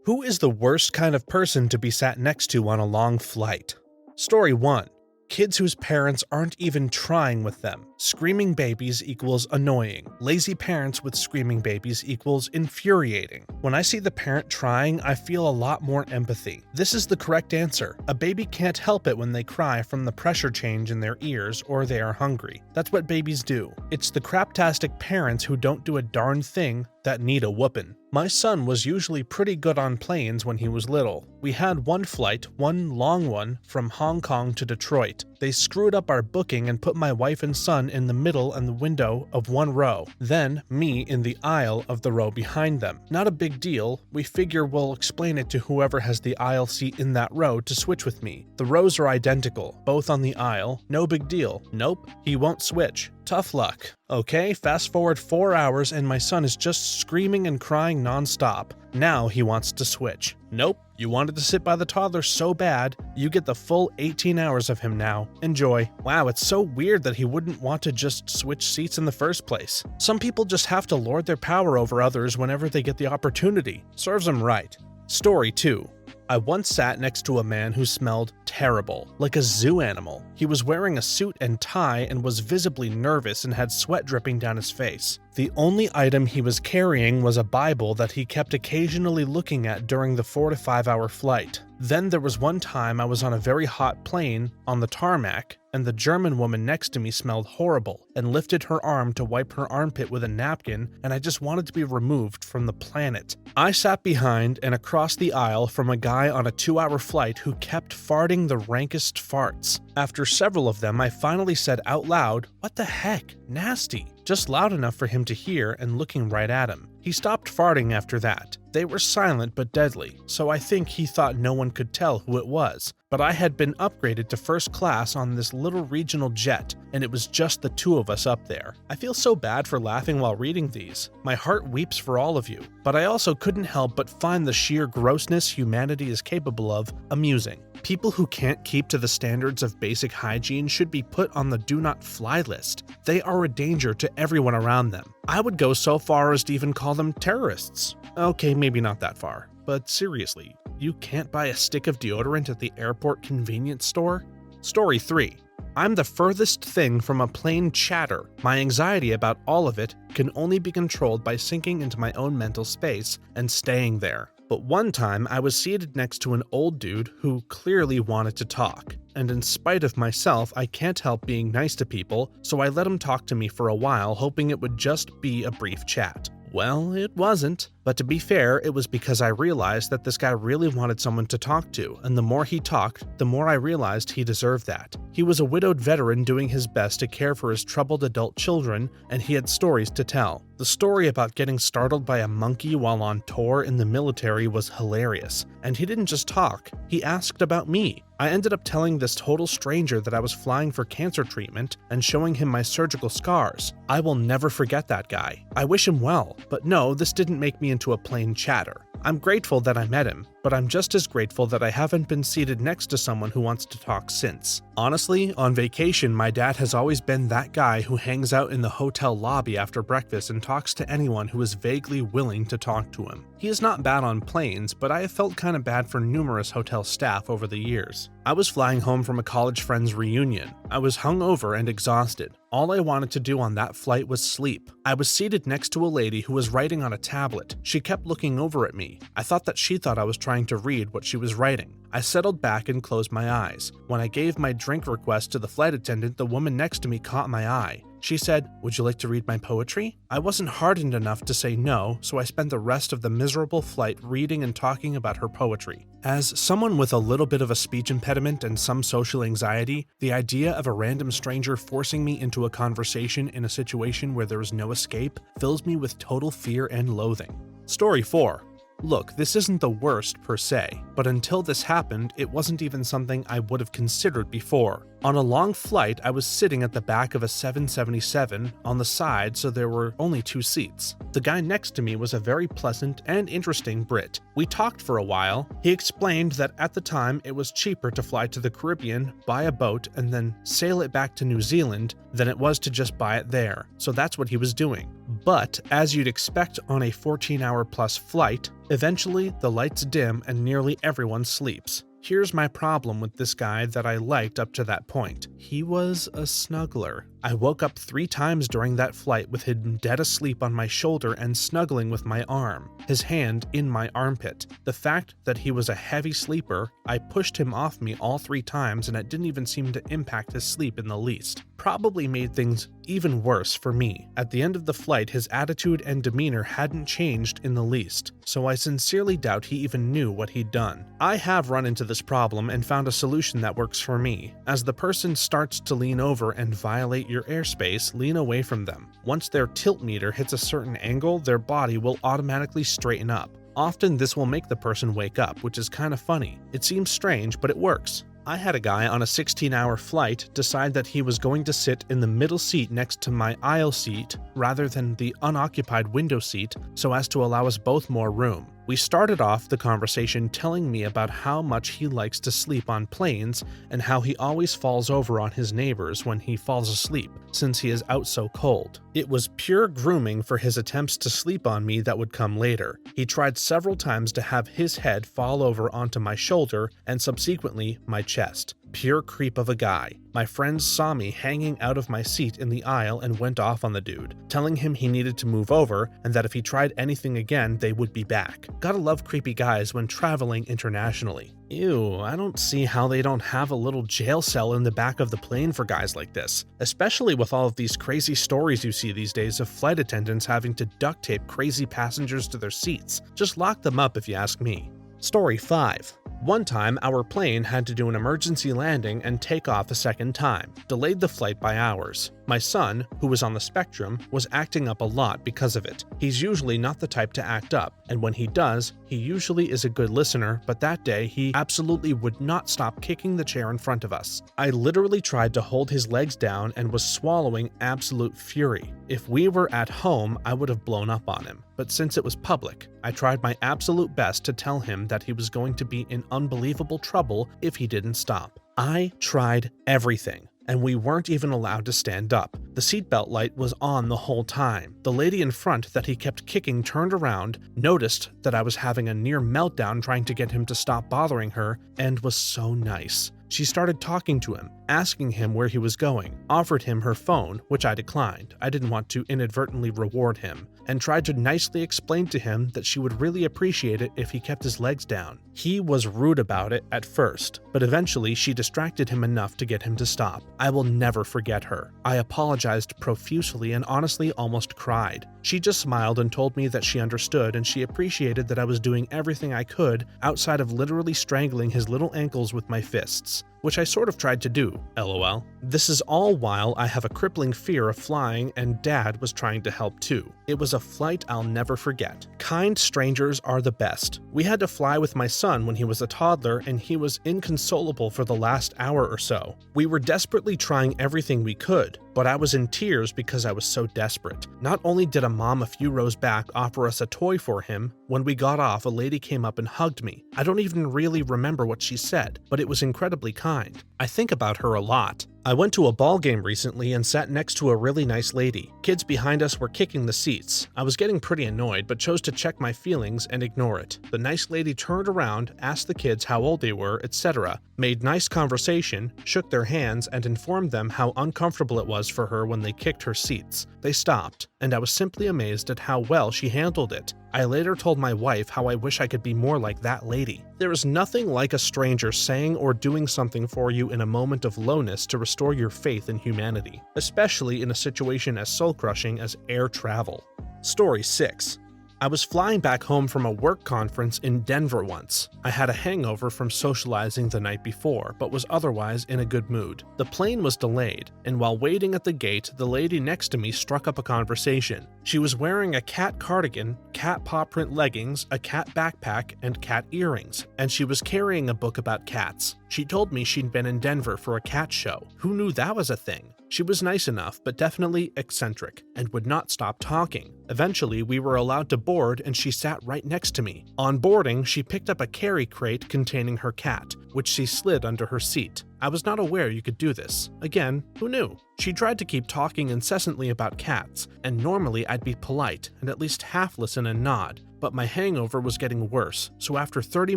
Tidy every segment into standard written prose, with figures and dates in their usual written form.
Who is the worst kind of person to be sat next to on a long flight? Story 1. Kids whose parents aren't even trying with them. Screaming babies equals annoying. Lazy parents with screaming babies equals infuriating. When I see the parent trying, I feel a lot more empathy. This is the correct answer. A baby can't help it when they cry from the pressure change in their ears or they are hungry. That's what babies do. It's the craptastic parents who don't do a darn thing that need a whoopin'. My son was usually pretty good on planes when he was little. We had one flight, one long one, from Hong Kong to Detroit. They screwed up our booking and put my wife and son in the middle and the window of one row, then me in the aisle of the row behind them. Not a big deal. We figure we'll explain it to whoever has the aisle seat in that row to switch with me. The rows are identical, both on the aisle. No big deal. Nope, he won't switch. Tough luck. Okay, fast forward 4 hours and my son is just screaming and crying nonstop. Now he wants to switch. Nope, you wanted to sit by the toddler so bad, you get the full 18 hours of him now. Enjoy. Wow, it's so weird that he wouldn't want to just switch seats in the first place. Some people just have to lord their power over others whenever they get the opportunity. Serves them right. Story 2. I once sat next to a man who smelled terrible, like a zoo animal. He was wearing a suit and tie and was visibly nervous and had sweat dripping down his face. The only item he was carrying was a Bible that he kept occasionally looking at during the 4 to 5 hour flight. Then there was one time I was on a very hot plane on the tarmac, and the German woman next to me smelled horrible and lifted her arm to wipe her armpit with a napkin, and I just wanted to be removed from the planet. I sat behind and across the aisle from a guy on a 2-hour flight who kept farting the rankest farts. After several of them, I finally said out loud, "What the heck? Nasty." Just loud enough for him to hear and looking right at him. He stopped farting after that. They were silent but deadly, so I think he thought no one could tell who it was. But I had been upgraded to first class on this little regional jet, and it was just the two of us up there. I feel so bad for laughing while reading these. My heart weeps for all of you, but I also couldn't help but find the sheer grossness humanity is capable of amusing. People who can't keep to the standards of basic hygiene should be put on the do not fly list. They are a danger to everyone around them. I would go so far as to even call them terrorists. Okay, maybe not that far, but seriously, you can't buy a stick of deodorant at the airport convenience store? Story 3. I'm the furthest thing from a plain chatter. My anxiety about all of it can only be controlled by sinking into my own mental space and staying there. But one time I was seated next to an old dude who clearly wanted to talk, and in spite of myself I can't help being nice to people, so I let him talk to me for a while, hoping it would just be a brief chat. Well, it wasn't. But to be fair, it was because I realized that this guy really wanted someone to talk to, and the more he talked, the more I realized he deserved that. He was a widowed veteran doing his best to care for his troubled adult children, and he had stories to tell. The story about getting startled by a monkey while on tour in the military was hilarious, and he didn't just talk, he asked about me. I ended up telling this total stranger that I was flying for cancer treatment and showing him my surgical scars. I will never forget that guy. I wish him well, but no, this didn't make me into a plain chatter. I'm grateful that I met him, but I'm just as grateful that I haven't been seated next to someone who wants to talk since. Honestly, on vacation, my dad has always been that guy who hangs out in the hotel lobby after breakfast and talks to anyone who is vaguely willing to talk to him. He is not bad on planes, but I have felt kind of bad for numerous hotel staff over the years. I was flying home from a college friend's reunion. I was hungover and exhausted. All I wanted to do on that flight was sleep. I was seated next to a lady who was writing on a tablet. She kept looking over at me. I thought that she thought I was trying to read what she was writing. I settled back and closed my eyes. When I gave my drink request to the flight attendant, the woman next to me caught my eye. She said, "Would you like to read my poetry?" I wasn't hardened enough to say no, so I spent the rest of the miserable flight reading and talking about her poetry. As someone with a little bit of a speech impediment and some social anxiety, the idea of a random stranger forcing me into a conversation in a situation where there is no escape fills me with total fear and loathing. Story 4. Look, this isn't the worst per se, but until this happened, it wasn't even something I would have considered before. On a long flight, I was sitting at the back of a 777 on the side, so there were only 2 seats. The guy next to me was a very pleasant and interesting Brit. We talked for a while. He explained that at the time it was cheaper to fly to the Caribbean, buy a boat, and then sail it back to New Zealand than it was to just buy it there, so that's what he was doing. But, as you'd expect on a 14-hour-plus flight, eventually the lights dim and nearly everyone sleeps. Here's my problem with this guy that I liked up to that point. He was a snuggler. I woke up 3 times during that flight with him dead asleep on my shoulder and snuggling with my arm, his hand in my armpit. The fact that he was a heavy sleeper, I pushed him off me all 3 times and it didn't even seem to impact his sleep in the least. Probably made things even worse for me. At the end of the flight, his attitude and demeanor hadn't changed in the least, so I sincerely doubt he even knew what he'd done. I have run into this problem and found a solution that works for me. As the person starts to lean over and violate your airspace, lean away from them. Once their tilt meter hits a certain angle, their body will automatically straighten up. Often this will make the person wake up, which is kind of funny. It seems strange, but it works. I had a guy on a 16-hour flight decide that he was going to sit in the middle seat next to my aisle seat rather than the unoccupied window seat so as to allow us both more room. We started off the conversation telling me about how much he likes to sleep on planes and how he always falls over on his neighbors when he falls asleep, since he is out so cold. It was pure grooming for his attempts to sleep on me that would come later. He tried several times to have his head fall over onto my shoulder and subsequently my chest. Pure creep of a guy. My friends saw me hanging out of my seat in the aisle and went off on the dude, telling him he needed to move over and that if he tried anything again, they would be back. Gotta love creepy guys when traveling internationally. Ew, I don't see how they don't have a little jail cell in the back of the plane for guys like this, especially with all of these crazy stories you see these days of flight attendants having to duct tape crazy passengers to their seats. Just lock them up if you ask me. Story 5. One time, our plane had to do an emergency landing and take off a second time, delayed the flight by hours. My son, who was on the spectrum, was acting up a lot because of it. He's usually not the type to act up, and when he does, he usually is a good listener, but that day he absolutely would not stop kicking the chair in front of us. I literally tried to hold his legs down and was swallowing absolute fury. If we were at home, I would have blown up on him, but since it was public, I tried my absolute best to tell him that he was going to be in unbelievable trouble if he didn't stop. I tried everything, and we weren't even allowed to stand up. The seatbelt light was on the whole time. The lady in front that he kept kicking turned around, noticed that I was having a near meltdown trying to get him to stop bothering her, and was so nice. She started talking to him, asking him where he was going, offered him her phone, which I declined. I didn't want to inadvertently reward him, and tried to nicely explain to him that she would really appreciate it if he kept his legs down. He was rude about it at first, but eventually she distracted him enough to get him to stop. I will never forget her. I apologized profusely and honestly almost cried. She just smiled and told me that she understood and she appreciated that I was doing everything I could outside of literally strangling his little ankles with my fists, which I sort of tried to do, lol. This is all while I have a crippling fear of flying and Dad was trying to help too. It was a flight I'll never forget. Kind strangers are the best. We had to fly with my son when he was a toddler and he was inconsolable for the last hour or so. We were desperately trying everything we could, but I was in tears because I was so desperate. Not only did a mom a few rows back offer us a toy for him, when we got off, a lady came up and hugged me. I don't even really remember what she said, but it was incredibly kind. I think about her a lot. I went to a ball game recently and sat next to a really nice lady. Kids behind us were kicking the seats. I was getting pretty annoyed, but chose to check my feelings and ignore it. The nice lady turned around, asked the kids how old they were, etc., made nice conversation, shook their hands, and informed them how uncomfortable it was for her when they kicked her seats. They stopped, and I was simply amazed at how well she handled it. I later told my wife how I wish I could be more like that lady. There is nothing like a stranger saying or doing something for you in a moment of lowness to restore your faith in humanity, especially in a situation as soul-crushing as air travel. Story 6. I was flying back home from a work conference in Denver once. I had a hangover from socializing the night before, but was otherwise in a good mood. The plane was delayed, and while waiting at the gate, the lady next to me struck up a conversation. She was wearing a cat cardigan, cat paw print leggings, a cat backpack, and cat earrings, and she was carrying a book about cats. She told me she'd been in Denver for a cat show. Who knew that was a thing? She was nice enough, but definitely eccentric, and would not stop talking. Eventually, we were allowed to board and she sat right next to me. On boarding, she picked up a carry crate containing her cat, which she slid under her seat. I was not aware you could do this. Again, who knew? She tried to keep talking incessantly about cats, and normally I'd be polite and at least half listen and nod. But my hangover was getting worse, so after 30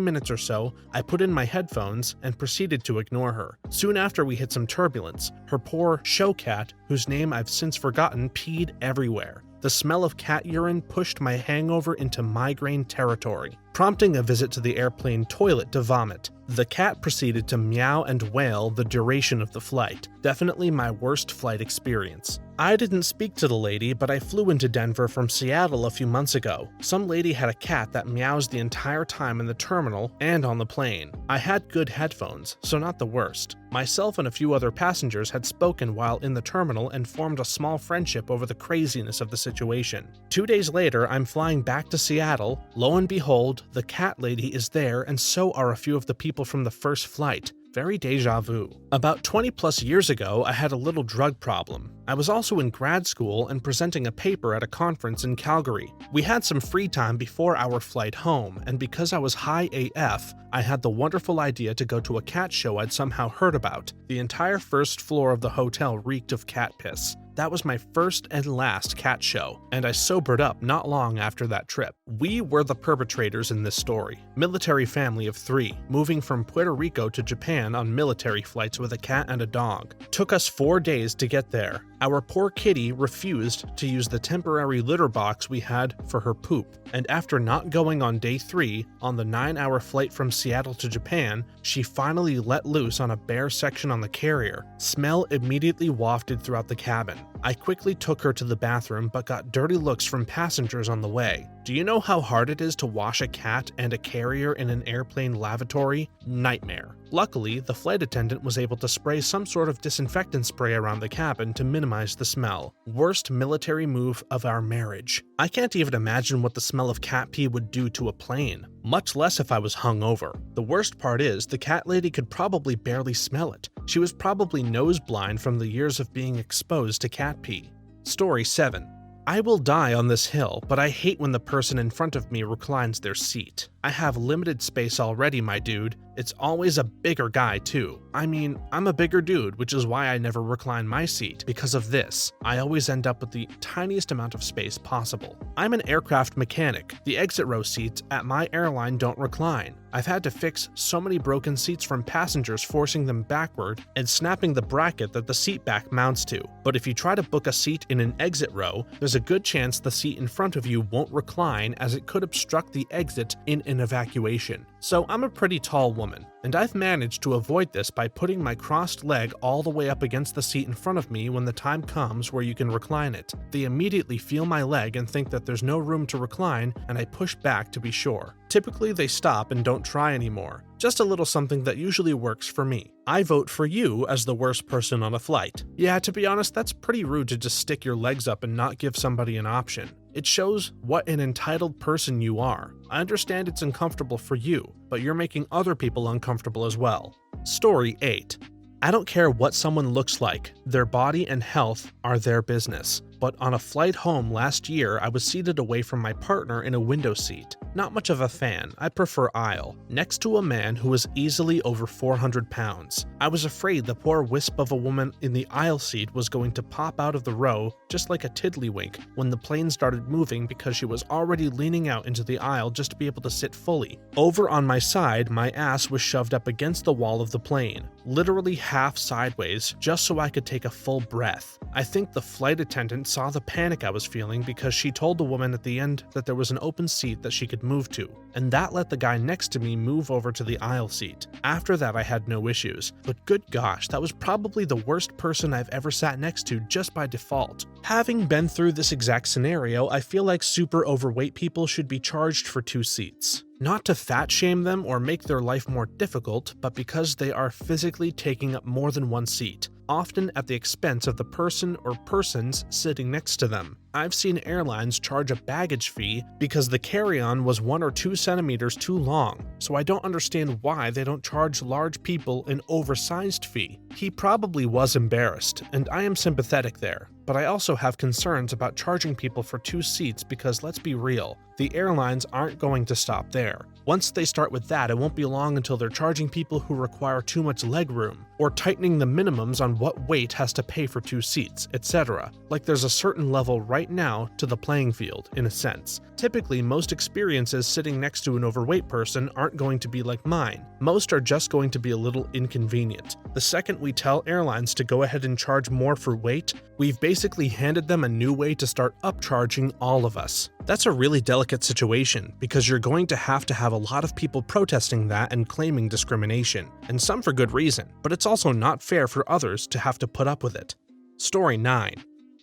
minutes or so, I put in my headphones and proceeded to ignore her. Soon after we hit some turbulence, her poor show cat, whose name I've since forgotten, peed everywhere. The smell of cat urine pushed my hangover into migraine territory, prompting a visit to the airplane toilet to vomit. The cat proceeded to meow and wail the duration of the flight. Definitely my worst flight experience. I didn't speak to the lady, but I flew into Denver from Seattle a few months ago. Some lady had a cat that meows the entire time in the terminal and on the plane. I had good headphones, so not the worst. Myself and a few other passengers had spoken while in the terminal and formed a small friendship over the craziness of the situation. 2 days later, I'm flying back to Seattle. Lo and behold, the cat lady is there, and so are a few of the people from the first flight. Very deja vu. About 20 plus years ago, I had a little drug problem. I was also in grad school and presenting a paper at a conference in Calgary. We had some free time before our flight home, and because I was high AF, I had the wonderful idea to go to a cat show I'd somehow heard about. The entire first floor of the hotel reeked of cat piss. That was my first and last cat show, and I sobered up not long after that trip. We were the perpetrators in this story. Military family of 3, moving from Puerto Rico to Japan on military flights with a cat and a dog. Took us 4 days to get there. Our poor kitty refused to use the temporary litter box we had for her poop, and after not going on day 3, on the 9-hour flight from Seattle to Japan, she finally let loose on a bare section on the carrier. Smell immediately wafted throughout the cabin. I quickly took her to the bathroom but got dirty looks from passengers on the way. Do you know how hard it is to wash a cat and a carrier in an airplane lavatory? Nightmare. Luckily, the flight attendant was able to spray some sort of disinfectant spray around the cabin to minimize the smell. Worst military move of our marriage. I can't even imagine what the smell of cat pee would do to a plane, much less if I was hungover. The worst part is, the cat lady could probably barely smell it. She was probably nose blind from the years of being exposed to cat pee. Story 7. I will die on this hill, but I hate when the person in front of me reclines their seat. I have limited space already, my dude. It's always a bigger guy, too. I mean, I'm a bigger dude, which is why I never recline my seat. Because of this, I always end up with the tiniest amount of space possible. I'm an aircraft mechanic. The exit row seats at my airline don't recline. I've had to fix so many broken seats from passengers forcing them backward and snapping the bracket that the seat back mounts to. But if you try to book a seat in an exit row, there's a good chance the seat in front of you won't recline, as it could obstruct the exit in an evacuation. So I'm a pretty tall woman, and I've managed to avoid this by putting my crossed leg all the way up against the seat in front of me when the time comes where you can recline it. They immediately feel my leg and think that there's no room to recline, and I push back to be sure. Typically they stop and don't try anymore. Just a little something that usually works for me. I vote for you as the worst person on a flight. Yeah, to be honest, that's pretty rude to just stick your legs up and not give somebody an option. It shows what an entitled person you are. I understand it's uncomfortable for you, but you're making other people uncomfortable as well. Story 8. I don't care what someone looks like. Their body and health are their business. But on a flight home last year, I was seated away from my partner in a window seat. Not much of a fan, I prefer aisle, next to a man who was easily over 400 pounds. I was afraid the poor wisp of a woman in the aisle seat was going to pop out of the row just like a tiddlywink when the plane started moving, because she was already leaning out into the aisle just to be able to sit fully. Over on my side, my ass was shoved up against the wall of the plane, literally half sideways, just so I could take a full breath. I think the flight attendant saw the panic I was feeling, because she told the woman at the end that there was an open seat that she could move to, and that let the guy next to me move over to the aisle seat. After that, I had no issues, but good gosh, that was probably the worst person I've ever sat next to just by default. Having been through this exact scenario, I feel like super overweight people should be charged for 2 seats. Not to fat shame them or make their life more difficult, but because they are physically taking up more than one seat, often at the expense of the person or persons sitting next to them. I've seen airlines charge a baggage fee because the carry-on was 1 or 2 centimeters too long, so I don't understand why they don't charge large people an oversized fee. He probably was embarrassed, and I am sympathetic there, but I also have concerns about charging people for 2 seats because let's be real, the airlines aren't going to stop there. Once they start with that, it won't be long until they're charging people who require too much leg room, or tightening the minimums on what weight has to pay for 2 seats, etc. Like there's a certain level right now to the playing field, in a sense. Typically, most experiences sitting next to an overweight person aren't going to be like mine. Most are just going to be a little inconvenient. The second we tell airlines to go ahead and charge more for weight, we've basically handed them a new way to start upcharging all of us. That's a really delicate situation, because you're going to have a lot of people protesting that and claiming discrimination, and some for good reason, but it's also not fair for others to have to put up with it. Story 9.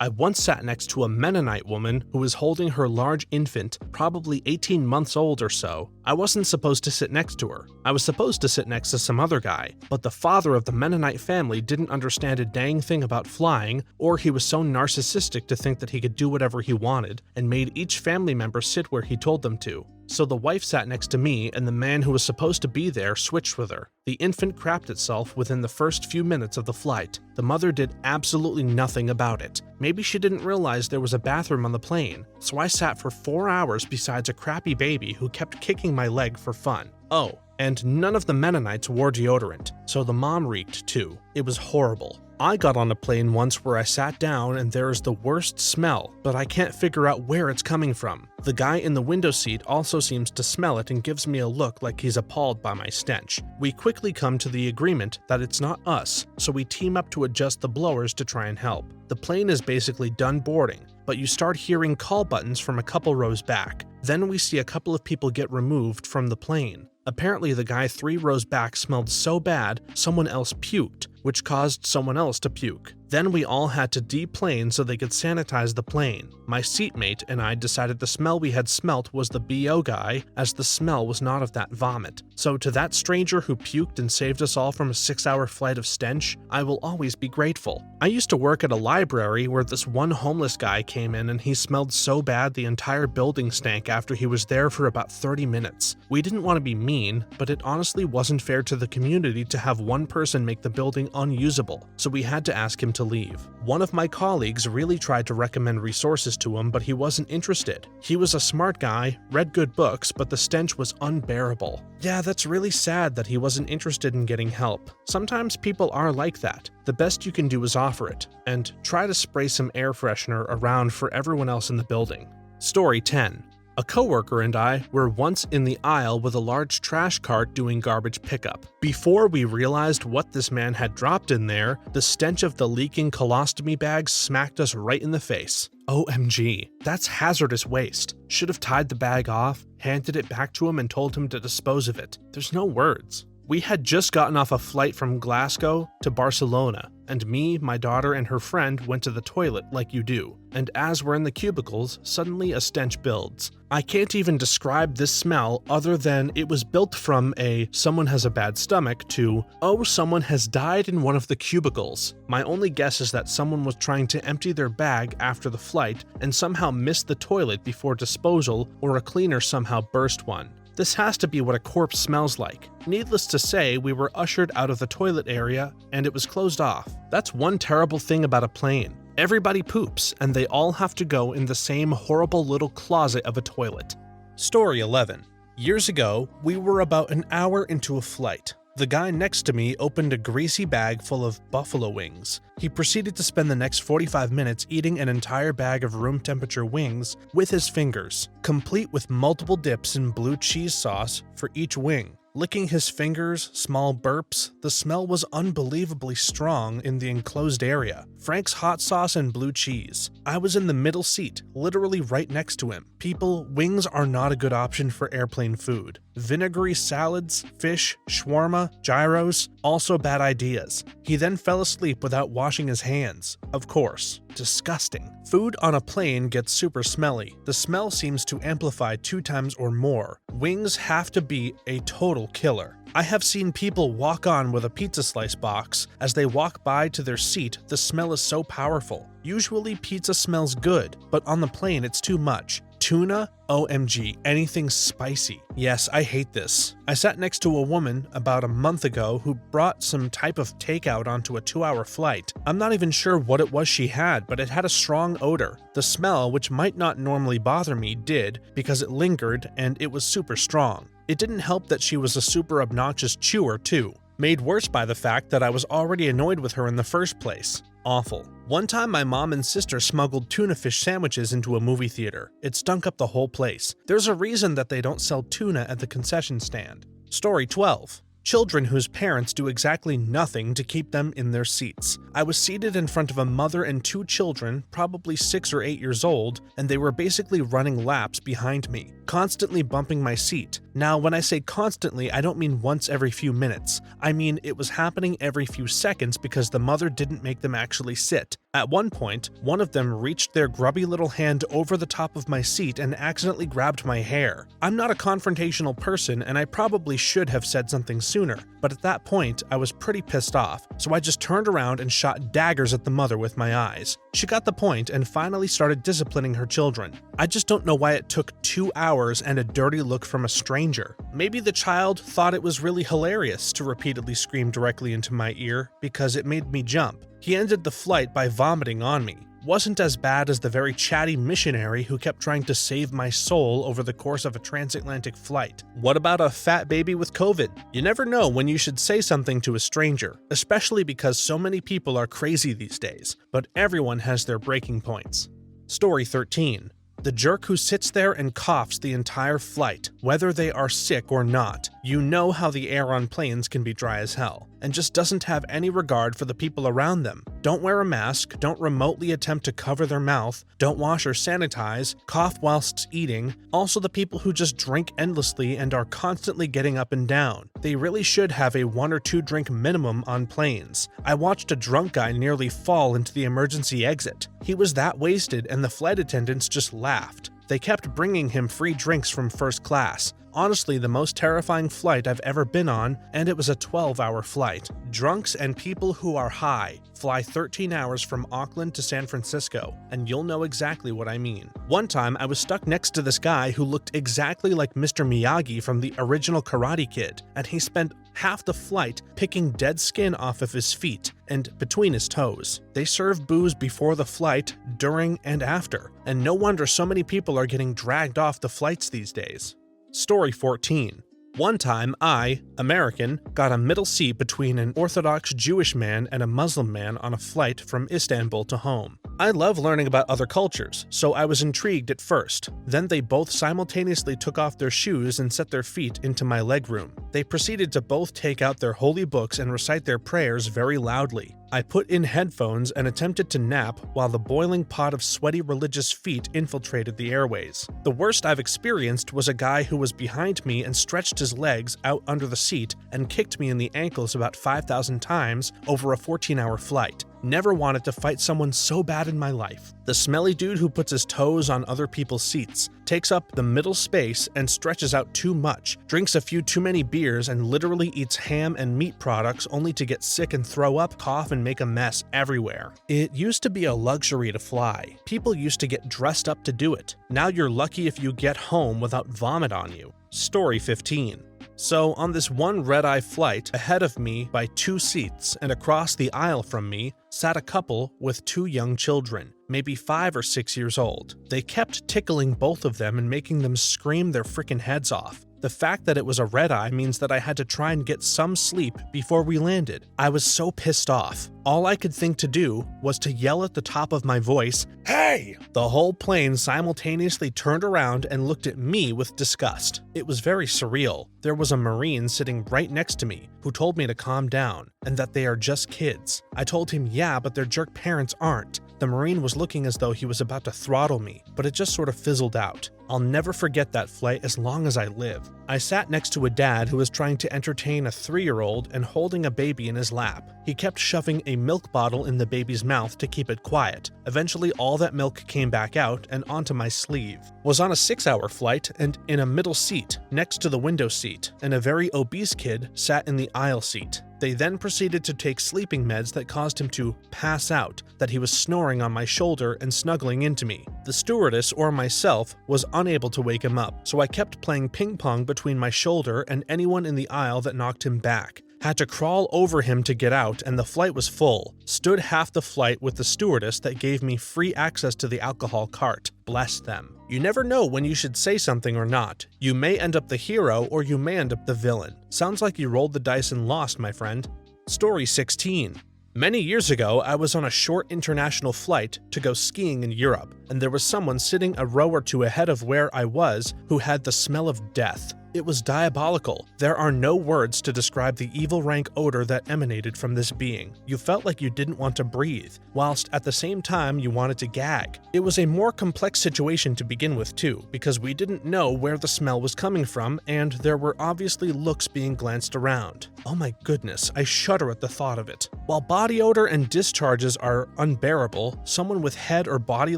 I once sat next to a Mennonite woman who was holding her large infant, probably 18 months old or so. I wasn't supposed to sit next to her. I was supposed to sit next to some other guy, but the father of the Mennonite family didn't understand a dang thing about flying, or he was so narcissistic to think that he could do whatever he wanted, and made each family member sit where he told them to. So the wife sat next to me, and the man who was supposed to be there switched with her. The infant crapped itself within the first few minutes of the flight. The mother did absolutely nothing about it. Maybe she didn't realize there was a bathroom on the plane, so I sat for 4 hours besides a crappy baby who kept kicking my leg for fun. Oh, and none of the Mennonites wore deodorant, so the mom reeked too. It was horrible. I got on a plane once where I sat down and there is the worst smell, but I can't figure out where it's coming from. The guy in the window seat also seems to smell it and gives me a look like he's appalled by my stench. We quickly come to the agreement that it's not us, so we team up to adjust the blowers to try and help. The plane is basically done boarding, but you start hearing call buttons from a couple rows back. Then we see a couple of people get removed from the plane. Apparently the guy 3 rows back smelled so bad, someone else puked, which caused someone else to puke. Then we all had to deplane so they could sanitize the plane. My seatmate and I decided the smell we had smelt was the BO guy, as the smell was not of that vomit. So to that stranger who puked and saved us all from a 6-hour flight of stench, I will always be grateful. I used to work at a library where this one homeless guy came in and he smelled so bad the entire building stank after he was there for about 30 minutes. We didn't want to be mean, but it honestly wasn't fair to the community to have one person make the building unusable, so we had to ask him to leave. One of my colleagues really tried to recommend resources to him, but he wasn't interested. He was a smart guy, read good books, but the stench was unbearable. Yeah, that's really sad that he wasn't interested in getting help. Sometimes people are like that. The best you can do is offer it, and try to spray some air freshener around for everyone else in the building. Story 10. A coworker and I were once in the aisle with a large trash cart doing garbage pickup. Before we realized what this man had dropped in there, the stench of the leaking colostomy bag smacked us right in the face. OMG, that's hazardous waste. Should have tied the bag off, handed it back to him and told him to dispose of it. There's no words. We had just gotten off a flight from Glasgow to Barcelona, and me, my daughter, and her friend went to the toilet like you do, and as we're in the cubicles, suddenly a stench builds. I can't even describe this smell other than it was built from a someone has a bad stomach to, oh, someone has died in one of the cubicles. My only guess is that someone was trying to empty their bag after the flight and somehow missed the toilet before disposal, or a cleaner somehow burst one. This has to be what a corpse smells like. Needless to say, we were ushered out of the toilet area and it was closed off. That's one terrible thing about a plane. Everybody poops and they all have to go in the same horrible little closet of a toilet. Story 11. Years ago, we were about an hour into a flight. The guy next to me opened a greasy bag full of buffalo wings. He proceeded to spend the next 45 minutes eating an entire bag of room temperature wings with his fingers, complete with multiple dips in blue cheese sauce for each wing. Licking his fingers, small burps, the smell was unbelievably strong in the enclosed area. Frank's hot sauce and blue cheese. I was in the middle seat, literally right next to him. People, wings are not a good option for airplane food. Vinegary salads, fish, shawarma, gyros, also bad ideas. He then fell asleep without washing his hands. Of course. Disgusting. Food on a plane gets super smelly. The smell seems to amplify 2 times or more. Wings have to be a total killer. I have seen people walk on with a pizza slice box. As they walk by to their seat, the smell is so powerful. Usually pizza smells good, but on the plane it's too much. Tuna? OMG, anything spicy. Yes, I hate this. I sat next to a woman about a month ago who brought some type of takeout onto a 2-hour flight. I'm not even sure what it was she had, but it had a strong odor. The smell, which might not normally bother me, did because it lingered and it was super strong. It didn't help that she was a super obnoxious chewer too. Made worse by the fact that I was already annoyed with her in the first place. Awful. One time my mom and sister smuggled tuna fish sandwiches into a movie theater. It stunk up the whole place. There's a reason that they don't sell tuna at the concession stand. Story 12. Children whose parents do exactly nothing to keep them in their seats. I was seated in front of a mother and 2 children, probably 6 or 8 years old, and they were basically running laps behind me, constantly bumping my seat. Now, when I say constantly, I don't mean once every few minutes. I mean it was happening every few seconds because the mother didn't make them actually sit. At one point, one of them reached their grubby little hand over the top of my seat and accidentally grabbed my hair. I'm not a confrontational person, and I probably should have said something sooner, but at that point, I was pretty pissed off, so I just turned around and shot daggers at the mother with my eyes. She got the point and finally started disciplining her children. I just don't know why it took 2 hours and a dirty look from a stranger. Maybe the child thought it was really hilarious to repeatedly scream directly into my ear because it made me jump. He ended the flight by vomiting on me. Wasn't as bad as the very chatty missionary who kept trying to save my soul over the course of a transatlantic flight. What about a fat baby with COVID? You never know when you should say something to a stranger, especially because so many people are crazy these days, but everyone has their breaking points. Story 13. The jerk who sits there and coughs the entire flight, whether they are sick or not. You know how the air on planes can be dry as hell, and just doesn't have any regard for the people around them. Don't wear a mask, don't remotely attempt to cover their mouth, don't wash or sanitize, cough whilst eating. Also the people who just drink endlessly and are constantly getting up and down. They really should have a 1 or 2 drink minimum on planes. I watched a drunk guy nearly fall into the emergency exit. He was that wasted and the flight attendants just laughed. They kept bringing him free drinks from first class. Honestly, the most terrifying flight I've ever been on, and it was a 12-hour flight. Drunks and people who are high fly 13 hours from Auckland to San Francisco, and you'll know exactly what I mean. One time, I was stuck next to this guy who looked exactly like Mr. Miyagi from the original Karate Kid, and he spent half the flight picking dead skin off of his feet and between his toes. They serve booze before the flight, during, and after, and no wonder so many people are getting dragged off the flights these days. Story 14. One time I, American, got a middle seat between an Orthodox Jewish man and a Muslim man on a flight from Istanbul to home. I love learning about other cultures, so I was intrigued at first. Then they both simultaneously took off their shoes and set their feet into my legroom. They proceeded to both take out their holy books and recite their prayers very loudly. I put in headphones and attempted to nap while the boiling pot of sweaty religious feet infiltrated the airways. The worst I've experienced was a guy who was behind me and stretched his legs out under the seat and kicked me in the ankles about 5,000 times over a 14-hour flight. Never wanted to fight someone so bad in my life. The smelly dude who puts his toes on other people's seats, takes up the middle space and stretches out too much, drinks a few too many beers and literally eats ham and meat products only to get sick and throw up, cough, and make a mess everywhere. It used to be a luxury to fly. People used to get dressed up to do it. Now you're lucky if you get home without vomit on you. Story 15. So, on this one red-eye flight, ahead of me by 2 seats and across the aisle from me sat a couple with 2 young children, maybe 5 or 6 years old. They kept tickling both of them and making them scream their frickin' heads off. The fact that it was a red-eye means that I had to try and get some sleep before we landed. I was so pissed off. All I could think to do was to yell at the top of my voice, "Hey!" The whole plane simultaneously turned around and looked at me with disgust. It was very surreal. There was a Marine sitting right next to me who told me to calm down and that they are just kids. I told him, yeah, but their jerk parents aren't. The The Marine was looking as though he was about to throttle me, but it just sort of fizzled out. I'll never forget that flight as long as I live. I sat next to a dad who was trying to entertain a 3-year-old and holding a baby in his lap. He kept shoving a milk bottle in the baby's mouth to keep it quiet. Eventually, all that milk came back out and onto my sleeve. Was on a 6-hour flight and in a middle seat, next to the window seat, and a very obese kid sat in the aisle seat. They then proceeded to take sleeping meds that caused him to pass out, that he was snoring on my shoulder and snuggling into me. The stewardess or myself was unable to wake him up, so I kept playing ping pong between my shoulder and anyone in the aisle that knocked him back. Had to crawl over him to get out, and the flight was full. Stood half the flight with the stewardess that gave me free access to the alcohol cart. Bless them. You never know when you should say something or not. You may end up the hero or you may end up the villain. Sounds like you rolled the dice and lost, my friend. Story 16. Many years ago, I was on a short international flight to go skiing in Europe, and there was someone sitting a row or two ahead of where I was who had the smell of death. It was diabolical. There are no words to describe the evil rank odor that emanated from this being. You felt like you didn't want to breathe, whilst at the same time you wanted to gag. It was a more complex situation to begin with too, because we didn't know where the smell was coming from, and there were obviously looks being glanced around. Oh my goodness, I shudder at the thought of it. While body odor and discharges are unbearable, someone with head or body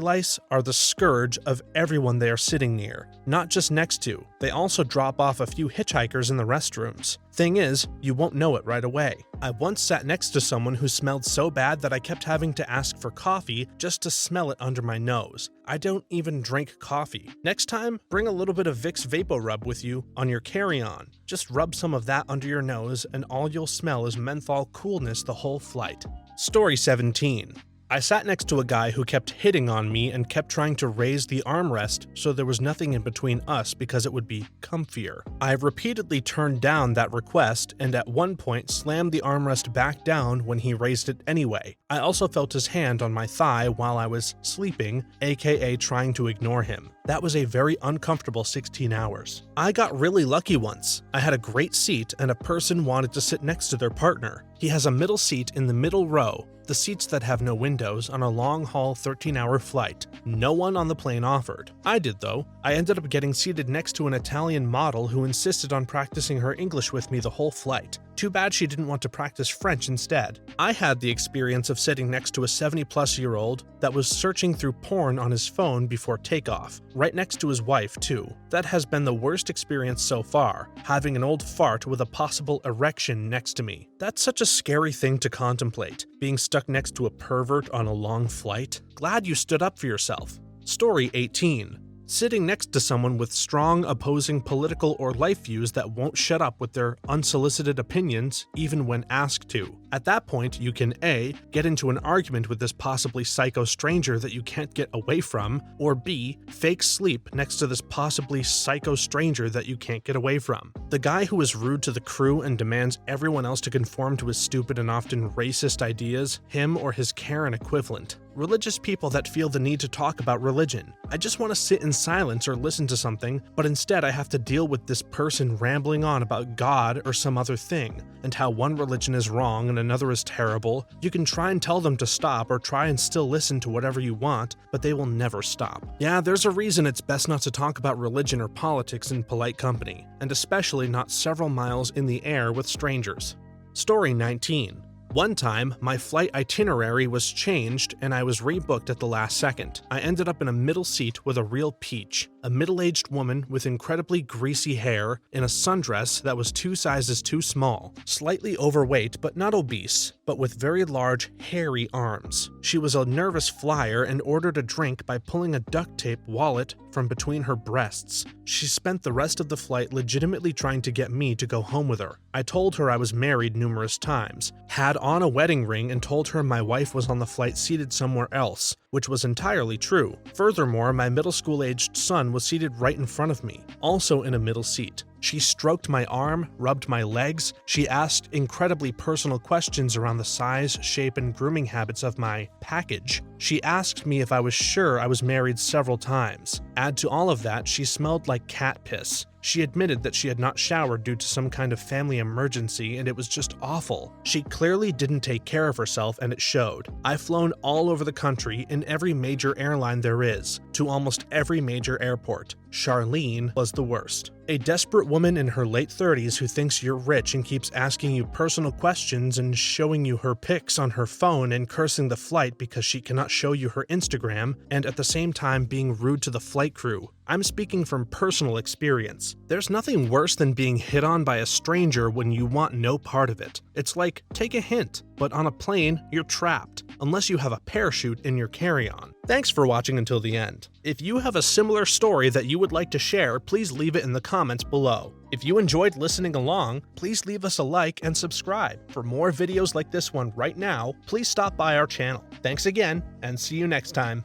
lice are the scourge of everyone they are sitting near, not just next to. They also drop off a few hitchhikers in the restrooms. Thing is, you won't know it right away. I once sat next to someone who smelled so bad that I kept having to ask for coffee just to smell it under my nose. I don't even drink coffee. Next time, bring a little bit of Vicks VapoRub with you on your carry-on. Just rub some of that under your nose and all you'll smell is menthol coolness the whole flight. Story 17. I sat next to a guy who kept hitting on me and kept trying to raise the armrest so there was nothing in between us because it would be comfier. I repeatedly turned down that request and at one point slammed the armrest back down when he raised it anyway. I also felt his hand on my thigh while I was sleeping, aka trying to ignore him. That was a very uncomfortable 16 hours. I got really lucky once. I had a great seat and a person wanted to sit next to their partner. He has a middle seat in the middle row, the seats that have no windows on a long-haul 13-hour flight. No one on the plane offered. I did though. I ended up getting seated next to an Italian model who insisted on practicing her English with me the whole flight. Too bad she didn't want to practice French instead. I had the experience of sitting next to a 70-plus-year-old that was searching through porn on his phone before takeoff, right next to his wife too. That has been the worst experience so far, having an old fart with a possible erection next to me. That's such a scary thing to contemplate, being stuck next to a pervert on a long flight. Glad you stood up for yourself. Story 18. Sitting next to someone with strong opposing political or life views that won't shut up with their unsolicited opinions even when asked to. At that point, you can A. get into an argument with this possibly psycho stranger that you can't get away from, or B. fake sleep next to this possibly psycho stranger that you can't get away from. The guy who is rude to the crew and demands everyone else to conform to his stupid and often racist ideas, him or his Karen equivalent. Religious people that feel the need to talk about religion. I just want to sit in silence or listen to something, but instead I have to deal with this person rambling on about God or some other thing, and how one religion is wrong and another is terrible. You can try and tell them to stop or try and still listen to whatever you want, but they will never stop. Yeah, there's a reason it's best not to talk about religion or politics in polite company, and especially not several miles in the air with strangers. Story 19. One time, my flight itinerary was changed and I was rebooked at the last second. I ended up in a middle seat with a real peach, a middle-aged woman with incredibly greasy hair in a sundress that was 2 sizes too small, slightly overweight but not obese, but with very large, hairy arms. She was a nervous flyer and ordered a drink by pulling a duct tape wallet from between her breasts. She spent the rest of the flight legitimately trying to get me to go home with her. I told her I was married numerous times, had on a wedding ring, and told her my wife was on the flight seated somewhere else, which was entirely true. Furthermore, my middle school-aged son was seated right in front of me, also in a middle seat. She stroked my arm, rubbed my legs. She asked incredibly personal questions around the size, shape, and grooming habits of my package. She asked me if I was sure I was married several times. Add to all of that, she smelled like cat piss. She admitted that she had not showered due to some kind of family emergency and it was just awful. She clearly didn't take care of herself and it showed. I've flown all over the country in in every major airline there is, to almost every major airport. Charlene was the worst. A desperate woman in her late 30s who thinks you're rich and keeps asking you personal questions and showing you her pics on her phone and cursing the flight because she cannot show you her Instagram, and at the same time being rude to the flight crew. I'm speaking from personal experience. There's nothing worse than being hit on by a stranger when you want no part of it. It's like, take a hint, but on a plane, you're trapped, unless you have a parachute in your carry-on. Thanks for watching until the end. If you have a similar story that you would like to share, please leave it in the comments below. If you enjoyed listening along, please leave us a like and subscribe. For more videos like this one right now, please stop by our channel. Thanks again, and see you next time.